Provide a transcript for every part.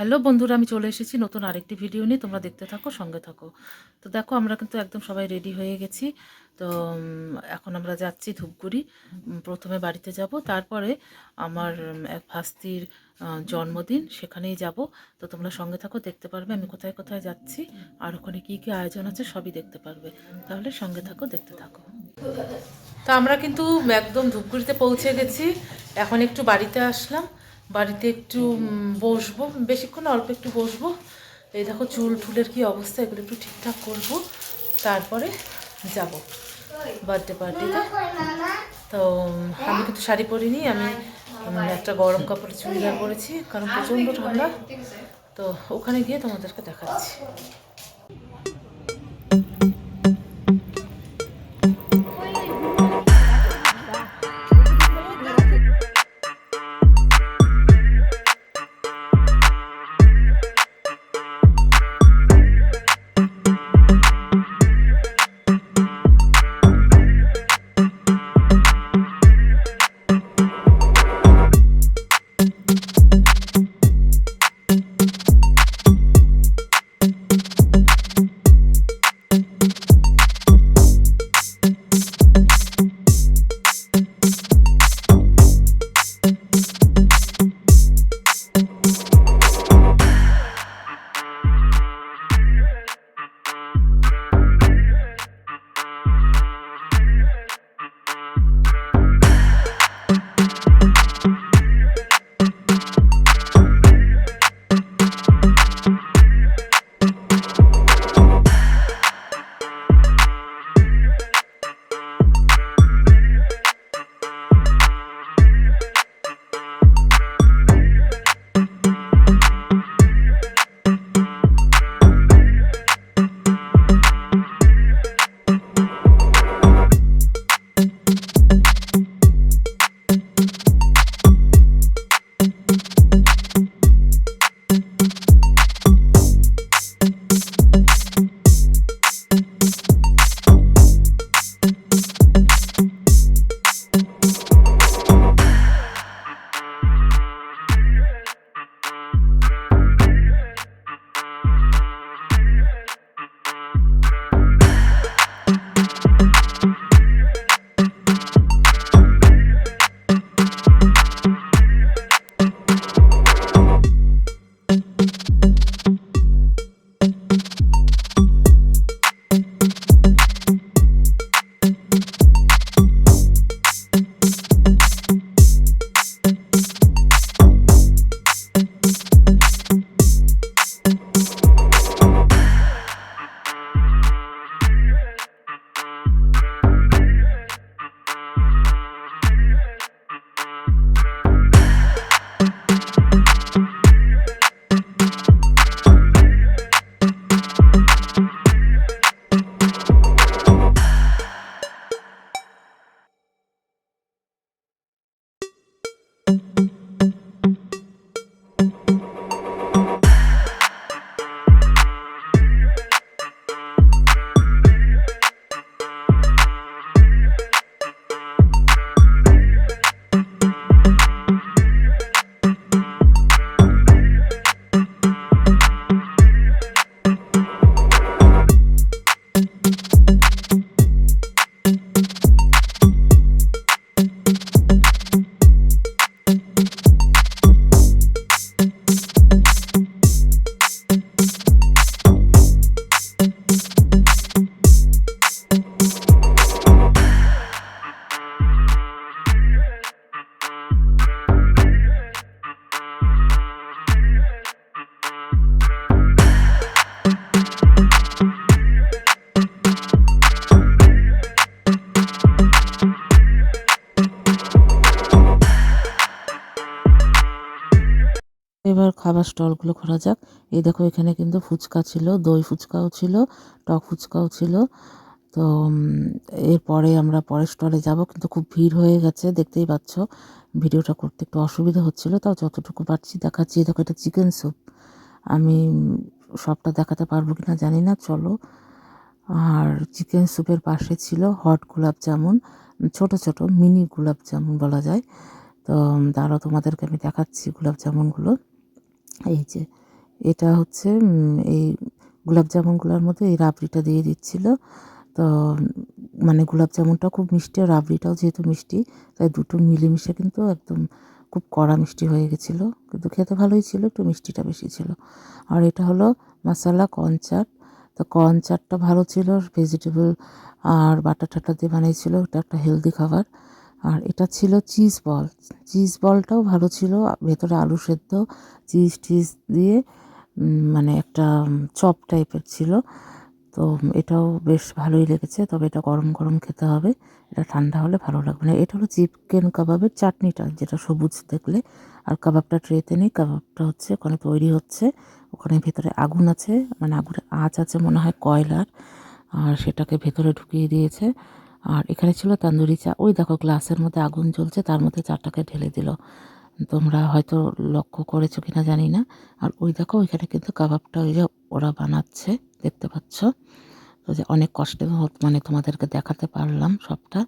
Hello বন্ধুরা, আমি চলে এসেছি নতুন আরেকটি ভিডিও নিয়ে। তোমরা দেখতে থাকো, সঙ্গে থাকো। তো দেখো, আমরা কিন্তু একদম সবাই রেডি হয়ে গেছি। তো এখন আমরা যাচ্ছি ধূপগুড়ি। প্রথমে বাড়িতে যাব, তারপরে আমার এক ভাস্তির জন্মদিন, সেখানেই যাব। তো তোমরা সঙ্গে থাকো, দেখতে পারবে আমি কোথায় কোথায় যাচ্ছি, আর ওখানে কী কী আয়োজন আছে সবই দেখতে পারবে। তাহলে সঙ্গে থাকো, দেখতে থাকো। তো আমরা কিন্তু একদম ধূপগুড়িতে পৌঁছে গেছি। এখন একটু বাড়িতে আসলাম, বাড়িতে একটু বসবো, বেশিক্ষণ অল্প একটু বসবো। এই দেখো চুল টুলের কি অবস্থা, এগুলো একটু ঠিকঠাক করব, তারপরে যাব বার্থডে পার্টিতে। তো আমি কিন্তু শাড়ি পরিনি, আমি একটা গরম কাপড়ে চুড়িদার পরেছি, কারণ প্রচণ্ড ঠান্ডা। তো ওখানে গিয়ে তোমাদেরকে দেখাচ্ছি। এবার খাবার স্টলগুলো খোলা যাক। এই দেখো, এখানে কিন্তু ফুচকা ছিল, দই ফুচকাও ছিল, টক ফুচকাও ছিল। তো এরপরে আমরা পরের স্টলে যাব, কিন্তু খুব ভিড় হয়ে গেছে, দেখতেই পাচ্ছ। ভিডিওটা করতে একটু অসুবিধা হচ্ছিল, তাও যতটুকু পারছি দেখাচ্ছি। দেখো, এটা চিকেন স্যুপ। আমি সবটা দেখাতে পারবো কিনা জানি না, চলো। আর চিকেন স্যুপের পাশে ছিল হট গোলাপ জামুন, ছোট ছোট মিনি গোলাপ জামুন বলা যায়। তো দাঁড়াও, তোমাদেরকে আমি দেখাচ্ছি গোলাপ জামুনগুলো। এই যে এটা হচ্ছে এই গোলাপ জামুনগুলোর মধ্যে এই রাবড়িটা দিয়ে দিচ্ছিল। তো মানে গোলাপ জামুনটাও খুব মিষ্টি আর রাবড়িটাও যেহেতু মিষ্টি, তাই দুটো মিলেমিশে কিন্তু একদম খুব কড়া মিষ্টি হয়ে গেছিলো, কিন্তু খেতে ভালোই ছিল, একটু মিষ্টিটা বেশি ছিল। আর এটা হলো মশালা কর্ন চাট। তো কর্ন চাটটা ভালো ছিল, ভেজিটেবল আর বাটার টাটার দিয়ে বানিয়েছিল, এটা একটা হেলদি খাবার। আর এটা ছিল চিজ বল। চিজ বলটাও ভালো ছিল, ভেতরে আলু সেদ্ধ, চিজ টিজ দিয়ে মানে একটা চপ টাইপের ছিল। তো এটাও বেশ ভালোই লেগেছে, তবে এটা গরম গরম খেতে হবে, এটা ঠান্ডা হলে ভালো লাগবে না। এটা হলো চিকেন কাবাবের চাটনিটা, যেটা সবুজ দেখলে। আর কাবাবটা ট্রেতে নেই, কাবাবটা হচ্ছে ওখানে তৈরি হচ্ছে, ওখানে ভেতরে আগুন আছে, মানে আগুনের আঁচ আছে মনে হয় কয়লার, আর সেটাকে ভেতরে ঢুকিয়ে দিয়েছে। আর এখানে ছিল তান্দুরি চা, ওই দেখো গ্লাসের মধ্যে আগুন জ্বলছে, তার মধ্যে চাটাকে ঢেলে দিল, তোমরা হয়তো লক্ষ্য করেছো কিনা জানি না। আর ওই দেখো ওইখানে কিন্তু কাবাবটা ওই যে ওরা বানাচ্ছে, দেখতে পাচ্ছ। তো যে অনেক কষ্টে মানে তোমাদেরকে দেখাতে পারলাম সবটা।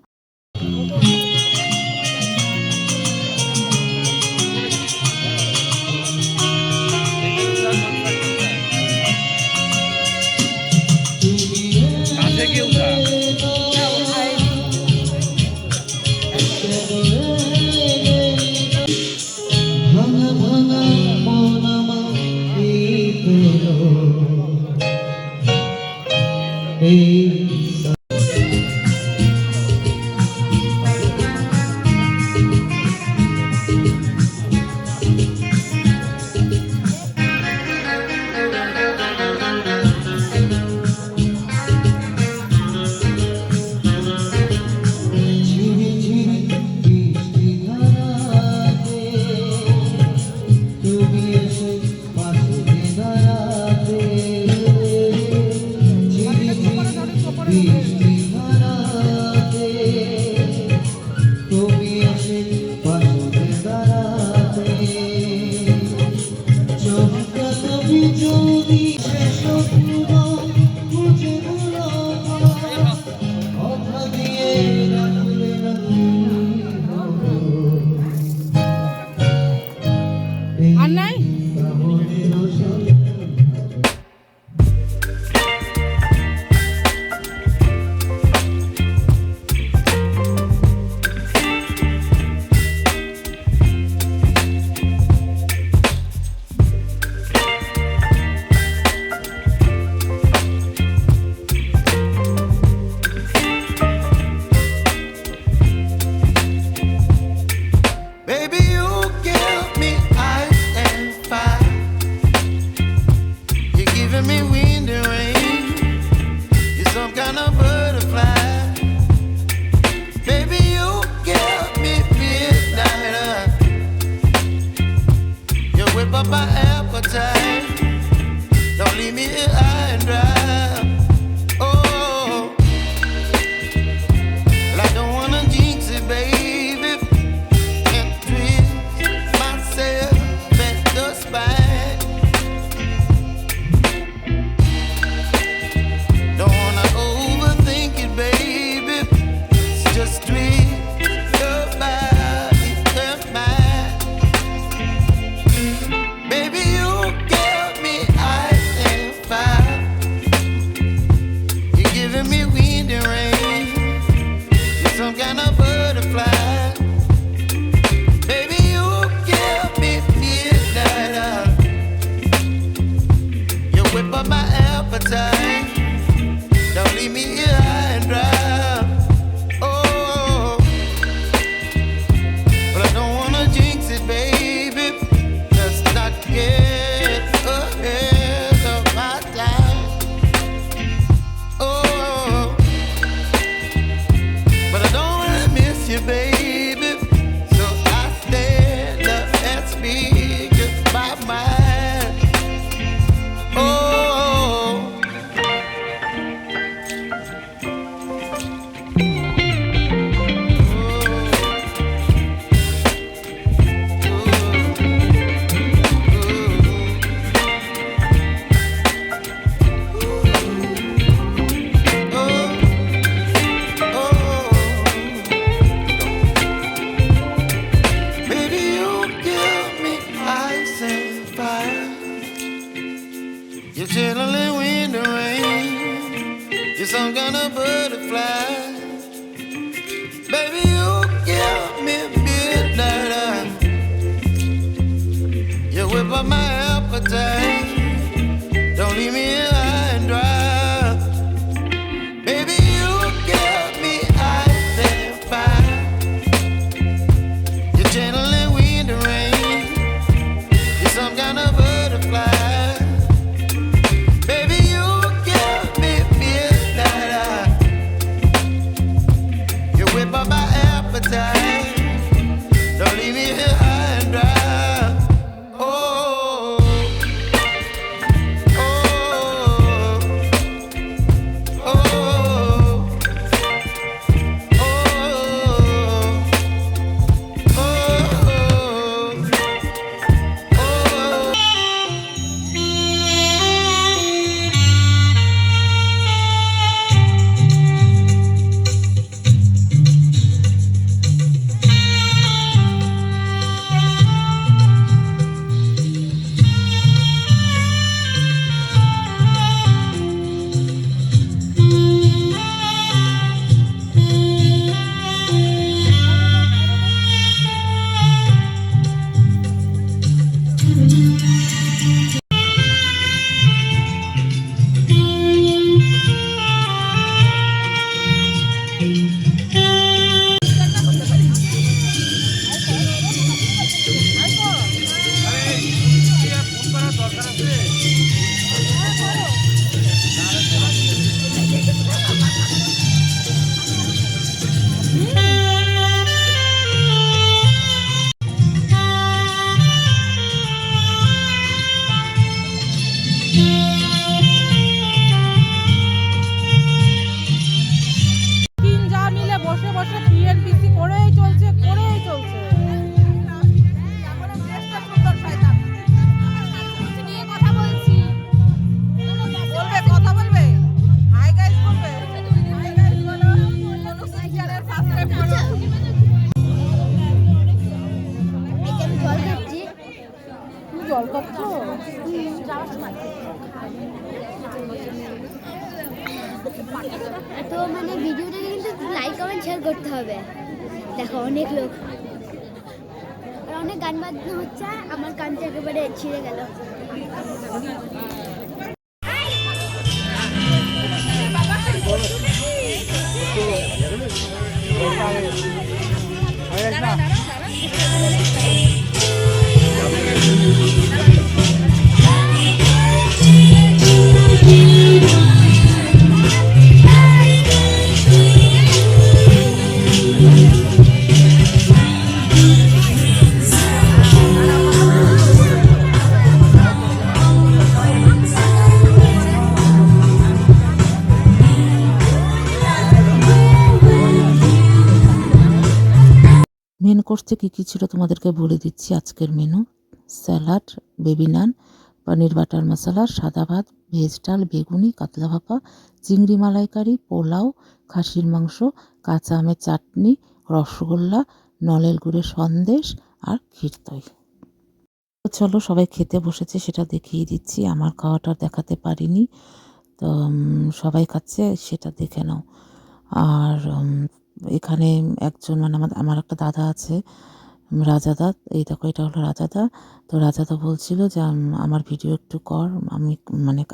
You're chilling in the rain. You're some kind of butterfly. Baby, you give me midnight. You whip up my appetite. Don't leave me here high and dry. Baby, you give me ice and fire. You're channeling wind and rain. You're some kind of butterfly. Baby, you give me midnight. You whip up my appetite. Don't leave me here high and dry. Oh, oh, oh, oh, তিন যা মিলে বসে বসে BNPC করেই চলছে করেই চলছে। বলবে কথা বলবে হাই গাইস বলবে হাই গাইস বলো অনুশ্রী চ্যানেল সাবস্ক্রাইব করো। জল খাচ্ছি। তুমি জল খাচ্ছ? তো মানে ভিডিওটাকে কিন্তু লাইক কমেন্ট শেয়ার করতে হবে। দেখো অনেক লোক আর অনেক গান বাজনা হচ্ছে, আমার কানটা একেবারে ছিঁড়ে গেল। মেন কোর্সে কী কী ছিল তোমাদেরকে বলে দিচ্ছি। আজকের মেনু: স্যালাড, বেবি নান, পনির বাটার মশলা, সাদা ভাত, ভেজ ডাল, বেগুনি, কাতলা ভাপা, চিংড়ি মালাইকারি, পোলাও, খাসির মাংস, কাঁচা আমের চাটনি, রসগোল্লা, নলের গুড়ের সন্দেশ আর ক্ষীরদই। তো চলো, সবাই খেতে বসেছে, সেটা দেখিয়ে দিচ্ছি। আমার খাওয়াটা দেখাতে পারিনি, তো সবাই খাচ্ছে, সেটা দেখে নাও। আর এখানে একজন মানে আমার একটা দাদা আছে, রাজাদা। এই দেখো, এটা হলো রাজাদা। তো রাজাদা বলছিল যে আমার ভিডিও একটু কর,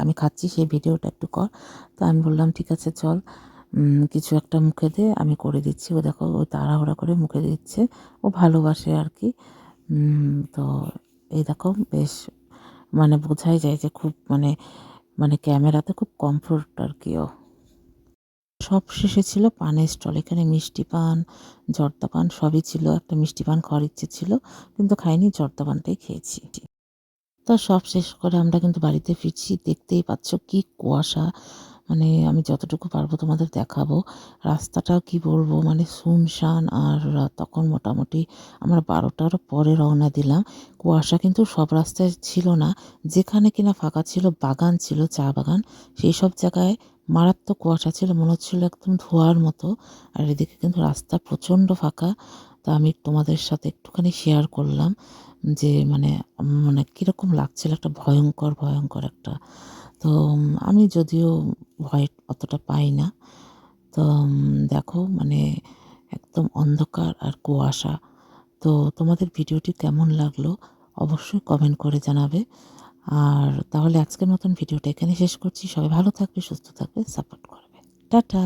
আমি খাচ্ছি, সেই ভিডিওটা একটু কর। তো আমি বললাম ঠিক আছে চল, কিছু একটা মুখে দে, আমি করে দিচ্ছি। ও দেখো, ও তাড়াহুড়া করে মুখে দিচ্ছে, ও ভালোবাসে আর কি। তো এই দেখো, বেশ মানে বোঝাই যায় যে খুব মানে ক্যামেরাতে খুব কমফোর্ট আর কি। ও সব শেষে ছিল পানের স্টল। এখানে মিষ্টি পান, জর্দা পান সবই ছিল। একটা মিষ্টি পান খাওয়ার ইচ্ছে ছিল, কিন্তু খাইনি, জর্দা পানটাই খেয়েছি। তো সব শেষ করে আমরা কিন্তু বাড়িতে ফিরছি। দেখতেই পাচ্ছ কি কুয়াশা, মানে আমি যতটুকু পারবো তোমাদের দেখাবো। রাস্তাটা কি বলবো, মানে শুনশান। আর তখন মোটামুটি আমরা 12টার পরে রওনা দিলাম। কুয়াশা কিন্তু সব রাস্তায় ছিল না, যেখানে কিনা ফাঁকা ছিল, বাগান ছিল, চা বাগান, সেই সব জায়গায় মারাত্মক কুয়াশা ছিল, মনে হচ্ছিল একদম ধোঁয়ার মতো। আর এদিকে কিন্তু রাস্তা প্রচণ্ড ফাঁকা। তা আমি তোমাদের সাথে একটুখানি শেয়ার করলাম। যে মানে কীরকম লাগছিল, একটা ভয়ঙ্কর ভয়ঙ্কর একটা। তো আমি যদিও ভয় অতটা পাই না। তো দেখো একদম অন্ধকার আর কুয়াশা। তো তোমাদের ভিডিওটি কেমন লাগলো অবশ্যই কমেন্ট করে জানাবে। আর তাহলে আজকের মতন ভিডিওটা এখানে শেষ করছি। সবাই ভালো থাকবে, সুস্থ থাকবে, সাপোর্ট করবে। টাটা।